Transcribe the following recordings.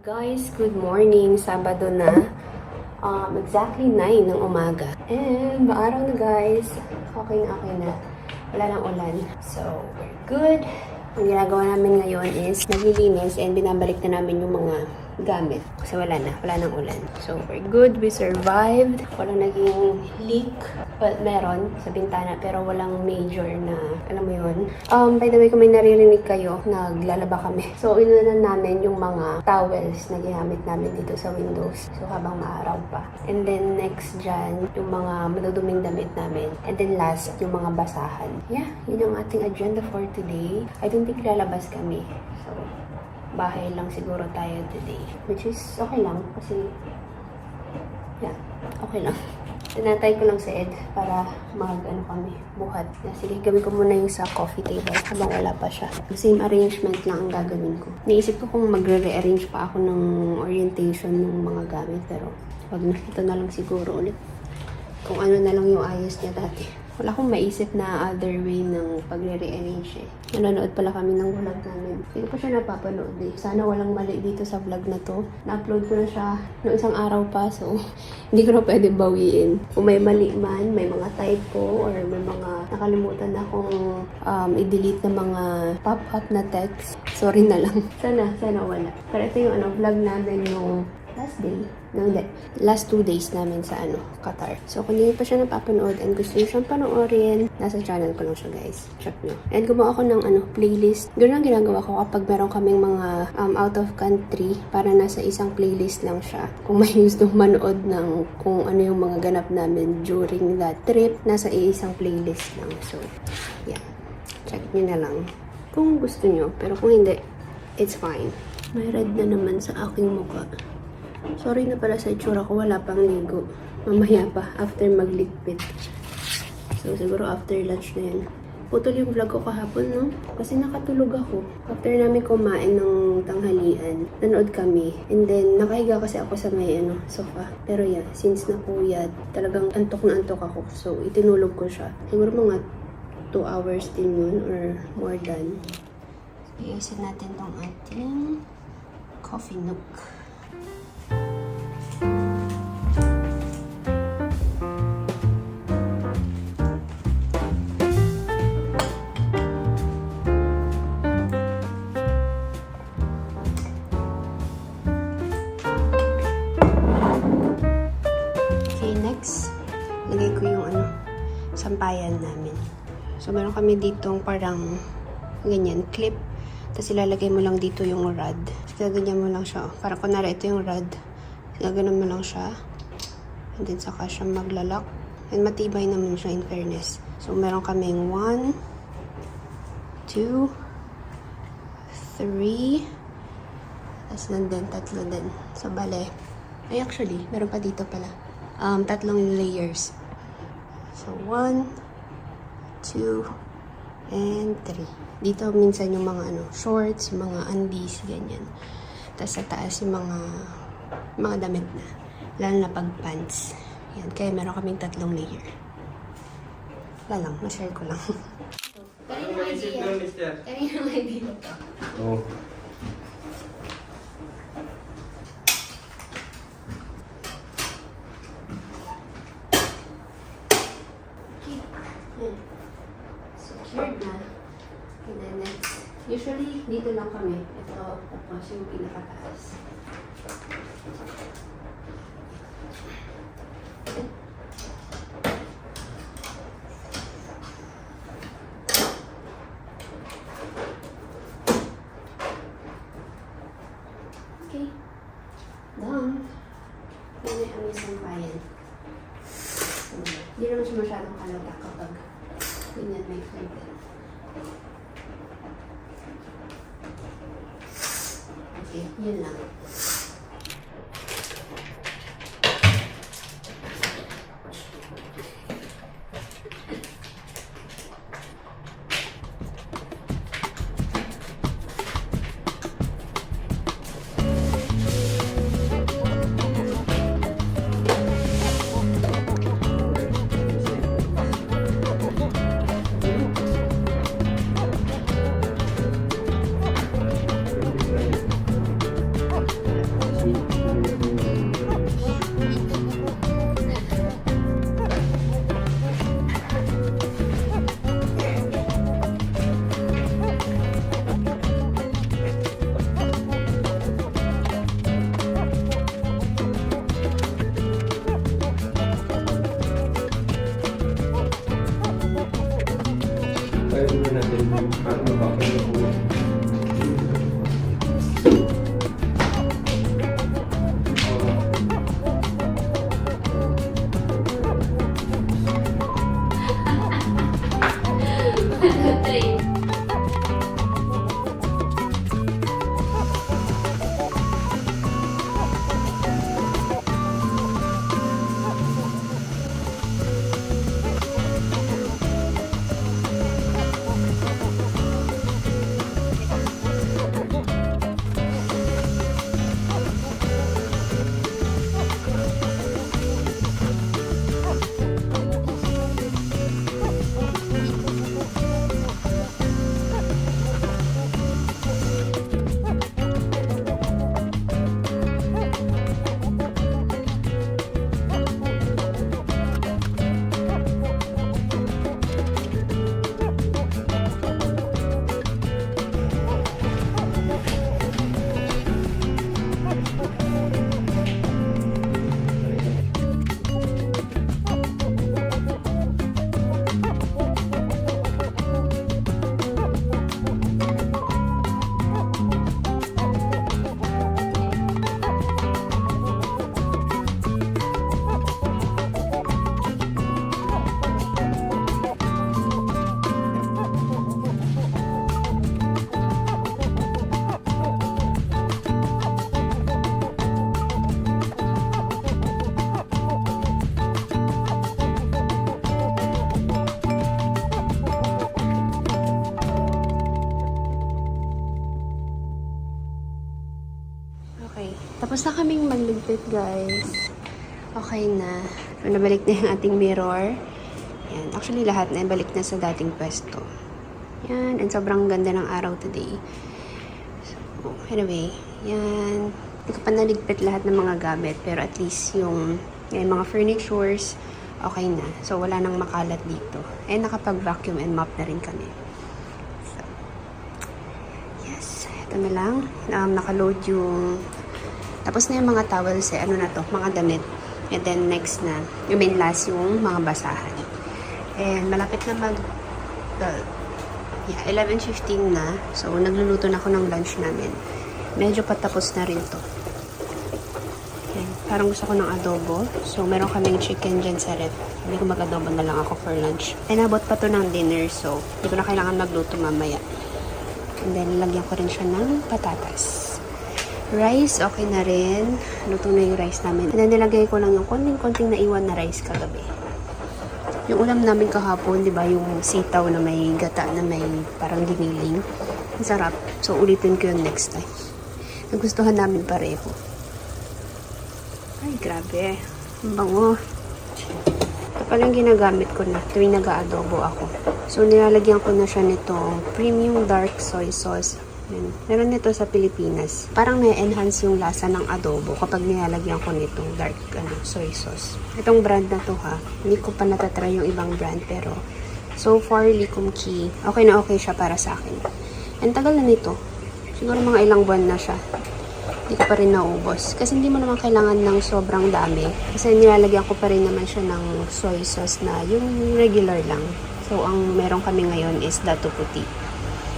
Guys, good morning. Sabado na. Exactly 9 ng umaga. And maaraw na guys. Okay na. Wala nang ulan. So, we're good. Ang ginagawa namin ngayon is naglilinis and binabalik na namin yung mga gamit. Kasi wala nang ulan. So, we're good. We survived. Walang naging leak. Well, meron sa bintana pero walang major na, alam mo yun. By the way, kung may naririnig kayo, naglalaba kami. So, inunan namin yung mga towels na ginamit namin dito sa windows. So, habang maaraw pa. And then, next dyan, yung mga maduduming damit namin. And then, last, yung mga basahan. Yeah, yun ang ating agenda for today. I don't think lalabas kami. So, bahay lang siguro tayo today. Which is okay lang kasi yeah, okay lang. Tinatay ko lang si Ed para kami, buhat. Sige, gawin ko muna yung sa coffee table habang wala pa siya. Same arrangement lang ang gagawin ko. Naisip ko kung magre-rearrange pa ako ng orientation ng mga gamit pero wag na, ito na lang siguro ulit. Kung ano na lang yung ayos niya dati. Wala akong maisip na other way ng pagre-rearrange eh. Nanonood pala kami ng vlog namin. Hindi ko siya napapanood eh. Sana walang mali dito sa vlog na to. Na-upload ko na siya noong isang araw pa. So, hindi ko na pwede bawiin. Kung may mali man, may mga typo, or may mga nakalimutan na akong i-delete na mga pop-up na text. Sorry na lang. Sana wala. Pero ito yung vlog namin yung last 2 days namin sa Qatar. So, kung hindi pa siya napapanood and gusto niyo siyang panoorin, nasa channel ko lang siya guys. Check nyo. And gumawa ako ng playlist. Ganun ang ginagawa ko kapag meron kaming mga out of country para nasa isang playlist lang siya. Kung may gusto manood ng kung ano yung mga ganap namin during that trip, nasa isang playlist lang. So, yeah. Check nyo na lang kung gusto nyo. Pero kung hindi, it's fine. May red na naman sa aking mukha. Sorry na pala sa itsura ko, wala pang ligo. Mamaya pa, after magligpit. So, siguro after lunch na yan. Putol yung vlog ko kahapon, no? Kasi nakatulog ako. After namin kumain ng tanghalian, nanood kami. And then, nakahiga kasi ako sa may sofa. Pero yeah, since napuyat, talagang antok na antok ako. So, itinulog ko siya. Siguro mga 2 hours din yun or more than. Iusin natin tong ating coffee nook. Lagay ko yung sampayan namin. So, meron kami ditong parang ganyan, clip. Tapos ilalagay mo lang dito yung rod. So, gaganyan mo lang siya. Parang kunwari ito yung rod. Gaganon mo lang siya. And then, saka siya maglalak. And matibay naman siya in fairness. So, meron kaming 1, 2, 3. Tapos nandun, 3 din. So, bale. Ay, actually, meron pa dito pala. 3 layers. So, 1, 2, and 3. Dito minsan yung mga shorts, yung mga undies, ganyan. Tapos sa taas yung mga damit na. Lalo na pag pants. Yan. Kaya meron kaming 3 layer. Wala lang, ma-share ko lang. Kanina ang idea. Oh. Secured na. And then next, usually dito lang kami. Ito, tapos yung pinakataas. Okay. Done. Yan ay ang isang bayan. Hindi naman siya masyadong kalata kapag ganyan may flavor. Okay, yun lang. Ayusin mo natin para mabakit yung ulo. Okay. Tapos na kaming magligpit, guys. Okay na. So, nabalik na yung ating mirror. Yan. Actually, lahat na balik na sa dating pwesto. Yan. And sobrang ganda ng araw today. So, anyway. Yan. Hindi ko pa naligpit lahat ng mga gamit. Pero at least yung mga furnitures, okay na. So, wala nang makalat dito. And nakapag-vacuum and mop na rin kami. So, yes. Ito na lang. Nakaload yung... Tapos na yung mga towels ano na to, mga damit. And then next na, last yung mga basahan. And malapit na 11:15 na. So, nagluluto na ako ng lunch namin. Medyo patapos na rin to. Yan. Parang gusto ko ng adobo. So, meron kaming chicken dyan sa ref. Hindi ko mag-adobo na lang ako for lunch. And abot pa to ng dinner. So, hindi ko na kailangan magluto mamaya. And then, lagyan ko rin siya ng patatas. Rice, okay na rin. Luto na yung rice namin. And then, nilagay ko lang yung konting-konting naiwan na rice kagabi. Yung ulam namin kahapon, di ba, yung sitaw na may gata na may parang giniling. Ang sarap. So, ulitin ko yun next time. Nagustuhan namin pareho. Ay, grabe. Ang bango. Ito palang ginagamit ko na tuwing nag-aadobo ako. So, nilalagyan ko na siya nitong premium dark soy sauce. Meron nito sa Pilipinas. Parang na-enhance yung lasa ng adobo kapag nilalagyan ko nitong dark soy sauce. Itong brand na to ha, hindi ko pa natatry yung ibang brand pero so far, Lee Kum Kee, okay na okay siya para sa akin. And tagal na nito. Siguro mga ilang buwan na siya. Hindi ko pa rin naubos. Kasi hindi mo naman kailangan ng sobrang dami. Kasi nilalagyan ko pa rin naman siya ng soy sauce na yung regular lang. So, ang meron kami ngayon is dato puti.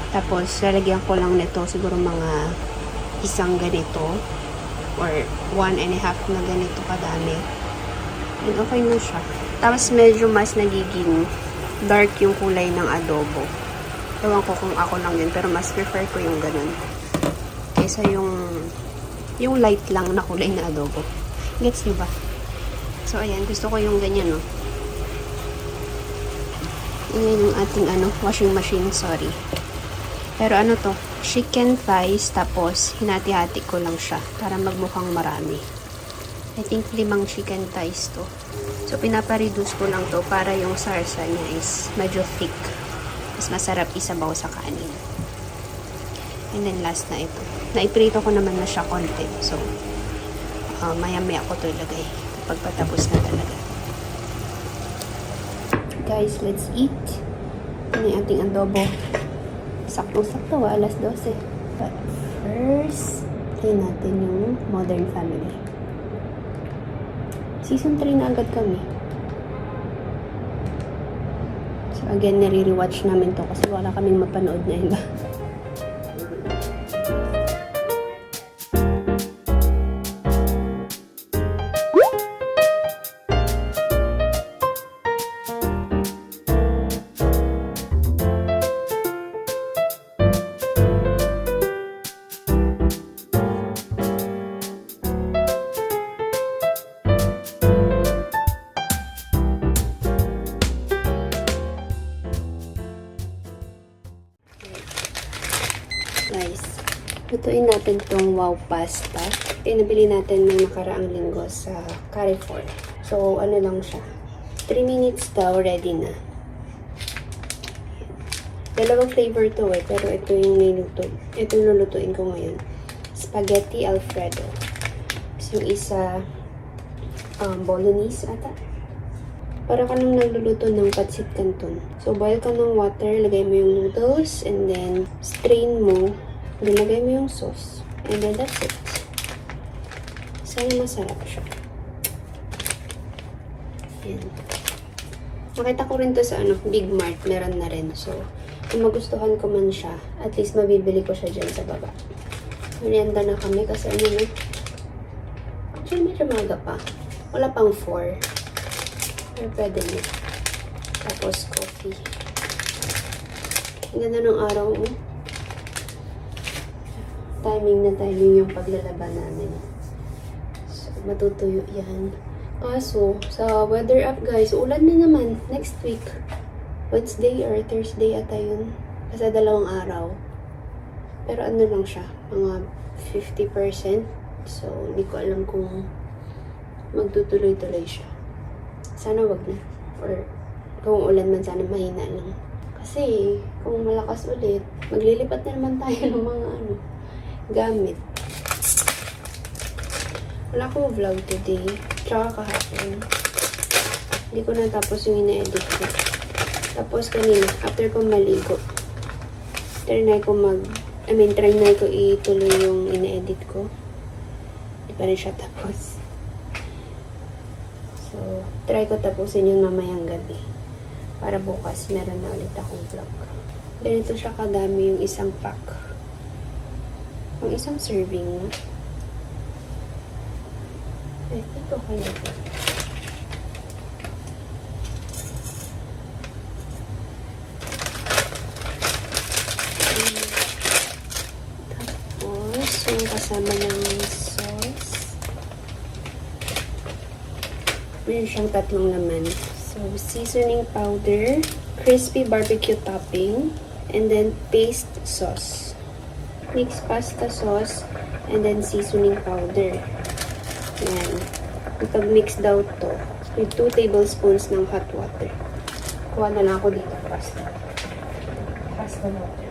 Tapos, lalagyan ko lang nito siguro mga isang ganito or 1.5 na ganito kadami. And okay na siya. Tapos, medyo mas nagiging dark yung kulay ng adobo. Ewan ko kung ako lang yun, pero mas prefer ko yung ganun. Kaysa yung light lang na kulay na adobo. Gets nyo ba? So, ayan. Gusto ko yung ganyan, no? Ayan yung ating washing machine. Sorry. Pero ano to, chicken thighs, tapos hinati-hati ko lang siya para magmukhang marami. I think 5 chicken thighs to. So, pinapa-reduce ko lang to para yung sarsa niya is medyo thick. Mas masarap isabaw sa kanin. And then last na ito. Naiprito ko naman na siya konti. So, maya-maya ko to ilagay kapag patapos na talaga. Guys, let's eat. Ano yung ating adobo? Sakto-sakto, alas 12. But first, try natin yung Modern Family. Season 3 na agad kami. So, Again, nare-rewatch namin to kasi wala kaming mapanood na iba. Guys, lutuin natin tong wow pasta. Nabili natin ng nakaraang linggo sa Carrefour. So, ano lang siya. 3 minutes daw, ready na. Dalawang flavor to pero ito yung niluto. Ito yung lulutuin ko ngayon. Spaghetti Alfredo. So, yung isa, bolognese ata. Para ka nang nagluluto ng pancit canton. So, boil ka ng water, lagay mo yung noodles, and then strain mo, lagay mo yung sauce. And then that's it. Sana masarap siya. Yan. Nakita ko rin to sa Big Mart, meron na rin. So, kung magustuhan ko man siya, at least mabibili ko siya dyan sa baba. Merienda na kami kasi actually medyo maga pa. Wala pang 4. Pero pwede na. Tapos coffee. Ang ganda ng araw mo. Timing na timing yung paglalaban namin. So, matutuyo yan. Kaso, sa weather app guys, ulan na naman next week. Wednesday or Thursday ata yun. Kasi 2 araw. Pero ano lang siya, mga 50%. So, hindi ko alam kung magtutuloy-tuloy siya. Sana wag na. Or kung ulan man, sana mahina lang. Kasi, kung malakas ulit, maglilipat na naman tayo ng mga gamit. Wala akong vlog today. Tsaka kahapon. Hindi ko natapos yung ina-edit ko. Tapos kanina, after ko maligo, try na ko ituloy yung ina-edit ko. Hindi pa rin siya tapos. So, try ko tapusin yung mamayang gabi. Para bukas, meron na ulit akong vlog. Ganito siya kadami yung isang pack. Yung isang serving na. Ito kaya ito. Tapos, yung kasama ng sauce. Meron siyang 3 laman. So, seasoning powder, crispy barbecue topping, and then paste sauce. Mixed pasta sauce, and then seasoning powder. Yan. Ipag-mix daw to with 2 tablespoons ng hot water. Kuha na lang ako dito pasta. Pasta water.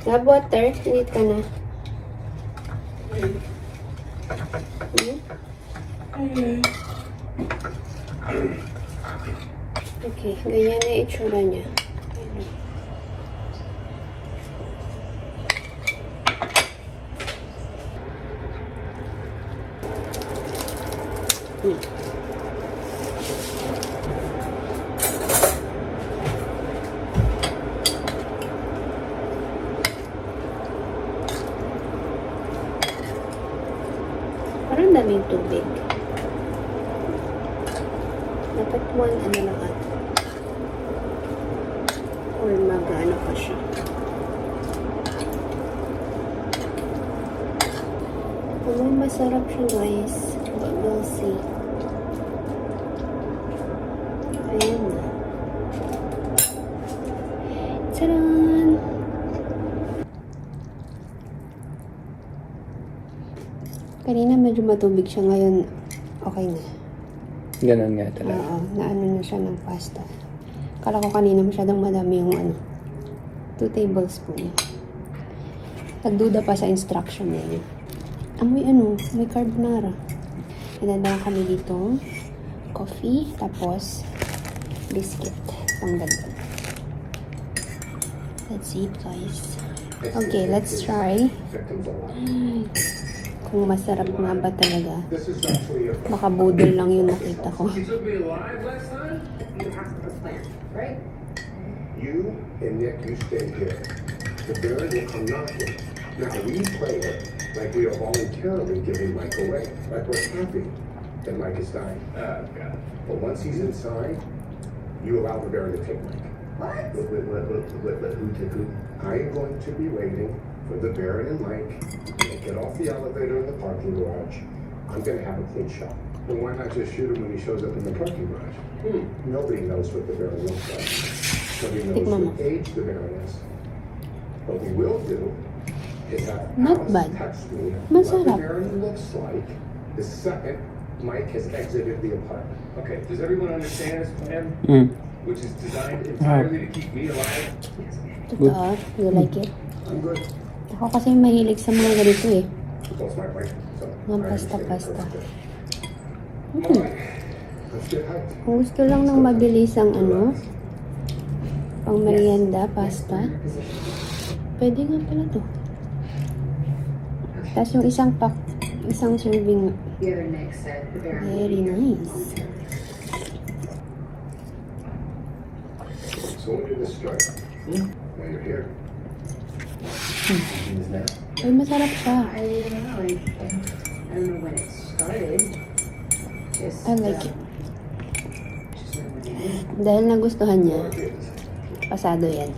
Love water, init ka na. Okay, ganyan na itsura niya. Parang daming tubig. Dapat 1 ano lang ata. Or mag-ano pa siya. Masarap siya guys. But we'll see. Ayan na. Tadaan! Kanina medyo matubig siya. Ngayon, okay na. Ganun nga talaga. Oo, naano na siya ng pasta. Kala ko kanina masyadong madami yung 2 tablespoon. Nagduda pa sa instruction niya. May carbonara. Nadala kami dito coffee, tapos biscuit. Pangdagdag. Let's eat, guys. Okay, let's try. Kung masarap nga ba talaga. Baka budol lang yung nakita ko. You took me alive last time? You have to plan, right? You and Nick, you stay here. The Baron will come knocking. Now we play it like we are voluntarily giving Mike away, like we're happy that Mike is dying. Oh, God. But once he's inside, you allow the Baron to take Mike. What? Let who take who? I am going to be waiting for the Baron and Mike to get off the elevator in the parking garage. I'm going to have a clean shot. But why not just shoot him when he shows up in the parking garage? Nobody knows what the Baron looks like. Nobody knows Mama. what age the Baron is. What we will do is have Not Alice bad. text me what Masarap. the Baron looks like the second Mike has exited the apartment. Okay, does everyone understand this plan? Which is designed entirely to keep me alive? Totoo, you like it? I'm good. Ako kasi mahilig sa mga ganito eh. So it's my wife. So Mga I understand pasta-pasta. perfectly. Hmm. Let's get hyped. Kung gusto lang ng mabilisang pang merienda, pasta, pwede nga pala to. Tapos yung isang serving, The other Nick said the Baron. very nice. So when did this start? Now you're here. Ay, masarap siya. I don't know. I don't know when it started. Just, I like it. Just when it ended. Dahil nagustuhan niya, pasado yan.